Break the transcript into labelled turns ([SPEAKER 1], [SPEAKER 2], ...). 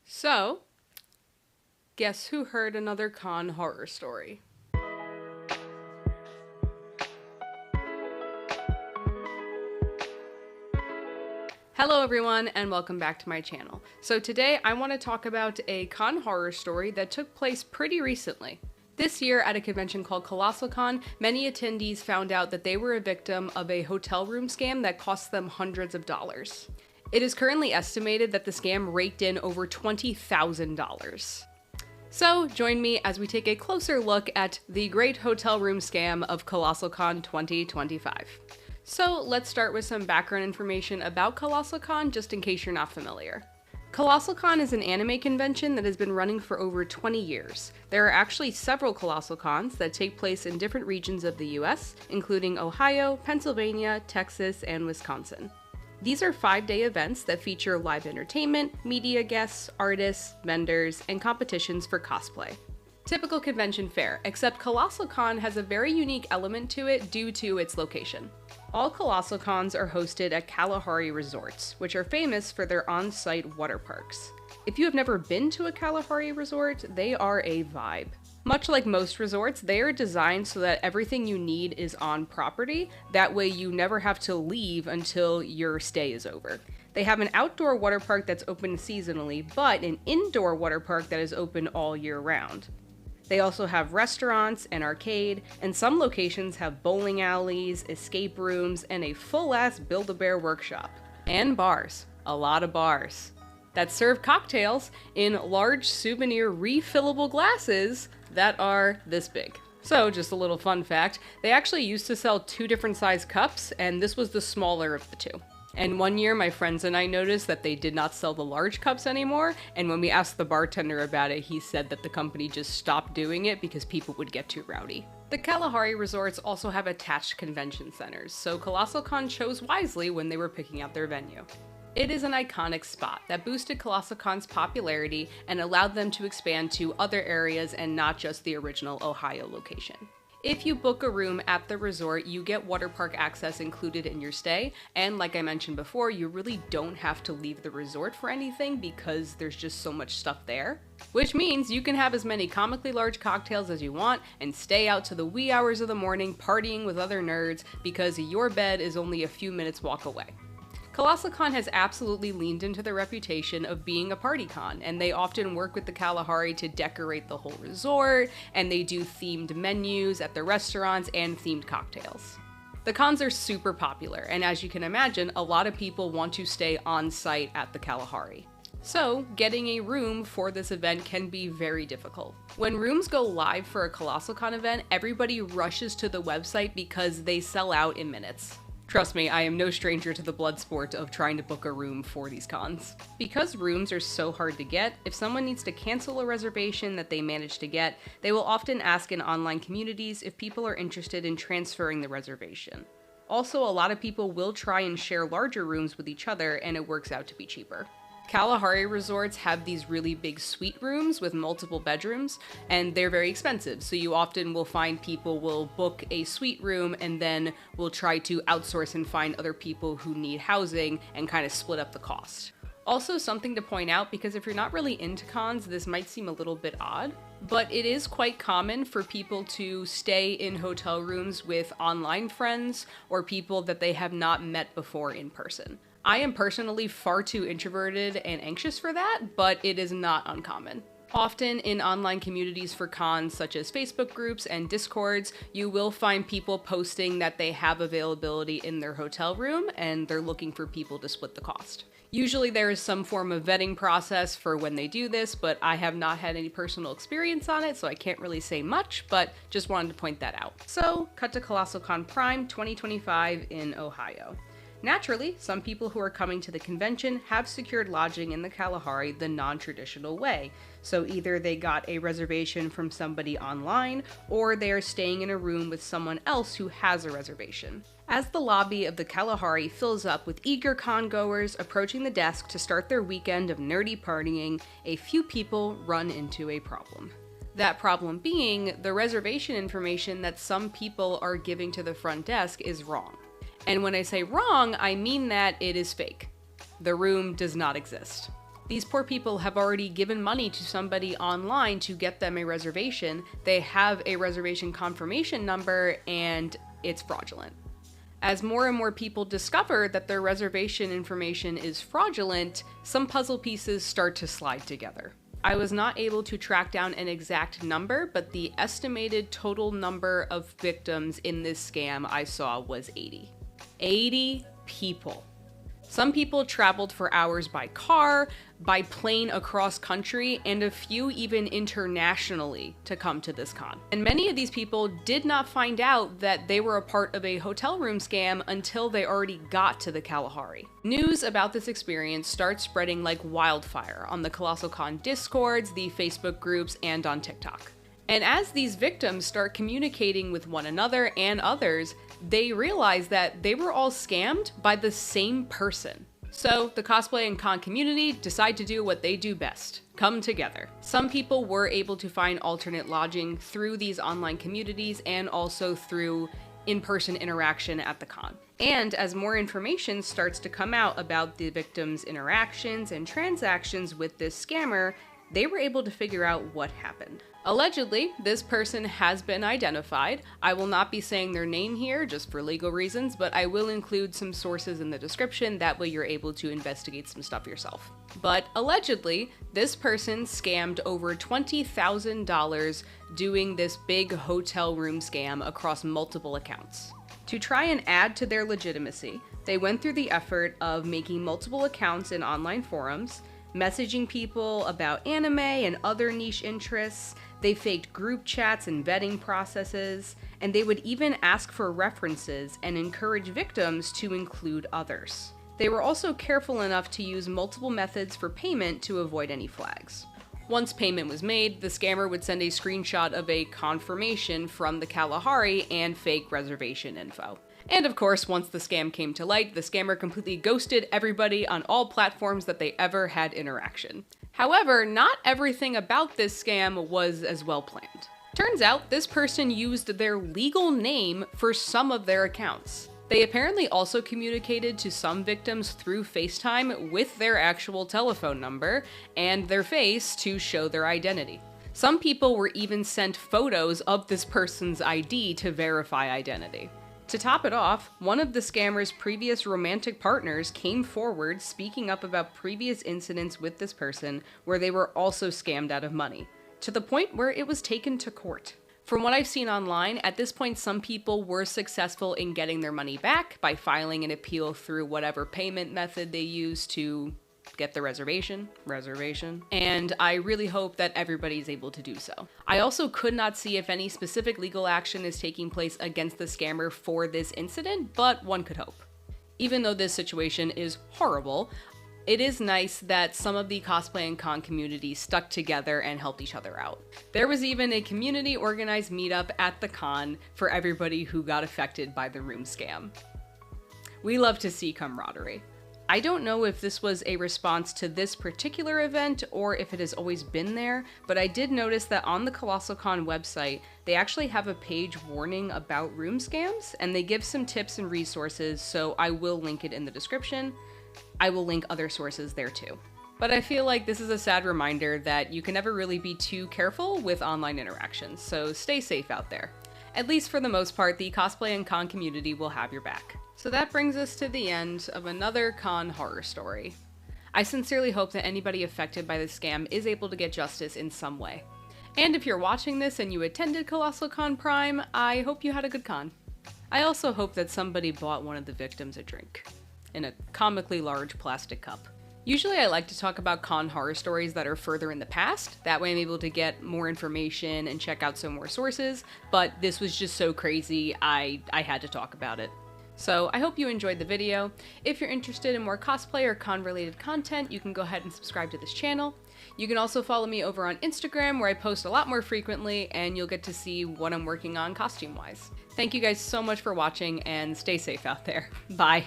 [SPEAKER 1] So, guess who heard another con horror story? Hello everyone and welcome back to my channel. So today I want to talk about a con horror story that took place pretty recently. This year at a convention called Colossalcon, many attendees found out that they were a victim of a hotel room scam that cost them hundreds of dollars. It is currently estimated that the scam raked in over $20,000. So join me as we take a closer look at the great hotel room scam of Colossalcon 2025. So let's start with some background information about Colossalcon, just in case you're not familiar. Colossalcon is an anime convention that has been running for over 20 years. There are actually several Colossalcons that take place in different regions of the US, including Ohio, Pennsylvania, Texas, and Wisconsin. These are 5-day events that feature live entertainment, media guests, artists, vendors, and competitions for cosplay. Typical convention fare, except Colossalcon has a very unique element to it due to its location. All Colossalcons are hosted at Kalahari resorts, which are famous for their on-site water parks. If you have never been to a Kalahari resort, they are a vibe. Much like most resorts, they are designed so that everything you need is on property. That way you never have to leave until your stay is over. They have an outdoor water park that's open seasonally, but an indoor water park that is open all year round. They also have restaurants, an arcade, and some locations have bowling alleys, escape rooms, and a full-ass Build-A-Bear workshop. And bars. A lot of bars. That serve cocktails in large souvenir refillable glasses that are this big. So, just a little fun fact, they actually used to sell 2 different size cups, and this was the smaller of the 2. And one year, my friends and I noticed that they did not sell the large cups anymore, and when we asked the bartender about it, he said that the company just stopped doing it because people would get too rowdy. The Kalahari resorts also have attached convention centers, so Colossalcon chose wisely when they were picking out their venue. It is an iconic spot that boosted Colossalcon's popularity and allowed them to expand to other areas and not just the original Ohio location. If you book a room at the resort, you get water park access included in your stay, and like I mentioned before, you really don't have to leave the resort for anything because there's just so much stuff there. Which means you can have as many comically large cocktails as you want and stay out to the wee hours of the morning partying with other nerds because your bed is only a few minutes walk away. Colossalcon has absolutely leaned into their reputation of being a party con, and they often work with the Kalahari to decorate the whole resort, and they do themed menus at the restaurants and themed cocktails. The cons are super popular, and as you can imagine, a lot of people want to stay on site at the Kalahari. So, getting a room for this event can be very difficult. When rooms go live for a Colossalcon event, everybody rushes to the website because they sell out in minutes. Trust me, I am no stranger to the blood sport of trying to book a room for these cons. Because rooms are so hard to get, if someone needs to cancel a reservation that they managed to get, they will often ask in online communities if people are interested in transferring the reservation. Also, a lot of people will try and share larger rooms with each other, and it works out to be cheaper. Kalahari resorts have these really big suite rooms with multiple bedrooms, and they're very expensive, so you often will find people will book a suite room and then will try to outsource and find other people who need housing and kind of split up the cost. Also, something to point out, because if you're not really into cons, this might seem a little bit odd, but it is quite common for people to stay in hotel rooms with online friends or people that they have not met before in person. I am personally far too introverted and anxious for that, but it is not uncommon. Often in online communities for cons, such as Facebook groups and Discords, you will find people posting that they have availability in their hotel room and they're looking for people to split the cost. Usually there is some form of vetting process for when they do this, but I have not had any personal experience on it, so I can't really say much, but just wanted to point that out. So, cut to Colossalcon Prime 2025 in Ohio. Naturally, some people who are coming to the convention have secured lodging in the Kalahari the non-traditional way, so either they got a reservation from somebody online, or they are staying in a room with someone else who has a reservation. As the lobby of the Kalahari fills up with eager con-goers approaching the desk to start their weekend of nerdy partying, a few people run into a problem. That problem being, the reservation information that some people are giving to the front desk is wrong. And when I say wrong, I mean that it is fake. The room does not exist. These poor people have already given money to somebody online to get them a reservation. They have a reservation confirmation number, and it's fraudulent. As more and more people discover that their reservation information is fraudulent, some puzzle pieces start to slide together. I was not able to track down an exact number, but the estimated total number of victims in this scam I saw was 80. 80 people. Some people traveled for hours by car, by plane across country, and a few even internationally to come to this con. And many of these people did not find out that they were a part of a hotel room scam until they already got to the Kalahari. News about this experience starts spreading like wildfire on the Colossalcon Discords, the Facebook groups, and on TikTok. And as these victims start communicating with one another and others, they realize that they were all scammed by the same person. So the cosplay and con community decide to do what they do best: come together. Some people were able to find alternate lodging through these online communities and also through in-person interaction at the con. And as more information starts to come out about the victims' interactions and transactions with this scammer, they were able to figure out what happened. Allegedly, this person has been identified. I will not be saying their name here just for legal reasons, but I will include some sources in the description, that way you're able to investigate some stuff yourself. But allegedly, this person scammed over $20,000 doing this big hotel room scam across multiple accounts. To try and add to their legitimacy, they went through the effort of making multiple accounts in online forums, messaging people about anime and other niche interests. They faked group chats and vetting processes, and they would even ask for references and encourage victims to include others. They were also careful enough to use multiple methods for payment to avoid any flags. Once payment was made, the scammer would send a screenshot of a confirmation from the Kalahari and fake reservation info. And of course, once the scam came to light, the scammer completely ghosted everybody on all platforms that they ever had interaction. However, not everything about this scam was as well planned. Turns out, this person used their legal name for some of their accounts. They apparently also communicated to some victims through FaceTime with their actual telephone number and their face to show their identity. Some people were even sent photos of this person's ID to verify identity. To top it off, one of the scammer's previous romantic partners came forward speaking up about previous incidents with this person where they were also scammed out of money, to the point where it was taken to court. From what I've seen online, at this point some people were successful in getting their money back by filing an appeal through whatever payment method they used to get the reservation, and I really hope that everybody's able to do so. I also could not see if any specific legal action is taking place against the scammer for this incident, but one could hope. Even though this situation is horrible, it is nice that some of the cosplay and con community stuck together and helped each other out. There was even a community organized meetup at the con for everybody who got affected by the room scam. We love to see camaraderie. I don't know if this was a response to this particular event or if it has always been there, but I did notice that on the Colossalcon website, they actually have a page warning about room scams, and they give some tips and resources, so I will link it in the description. I will link other sources there too. But I feel like this is a sad reminder that you can never really be too careful with online interactions, so stay safe out there. At least for the most part, the cosplay and con community will have your back. So that brings us to the end of another con horror story. I sincerely hope that anybody affected by this scam is able to get justice in some way. And if you're watching this and you attended Colossalcon Prime, I hope you had a good con. I also hope that somebody bought one of the victims a drink in a comically large plastic cup. Usually I like to talk about con horror stories that are further in the past, that way I'm able to get more information and check out some more sources, but this was just so crazy, I had to talk about it. So I hope you enjoyed the video. If you're interested in more cosplay or con related content, you can go ahead and subscribe to this channel. You can also follow me over on Instagram, where I post a lot more frequently, and you'll get to see what I'm working on costume wise. Thank you guys so much for watching, and stay safe out there. Bye.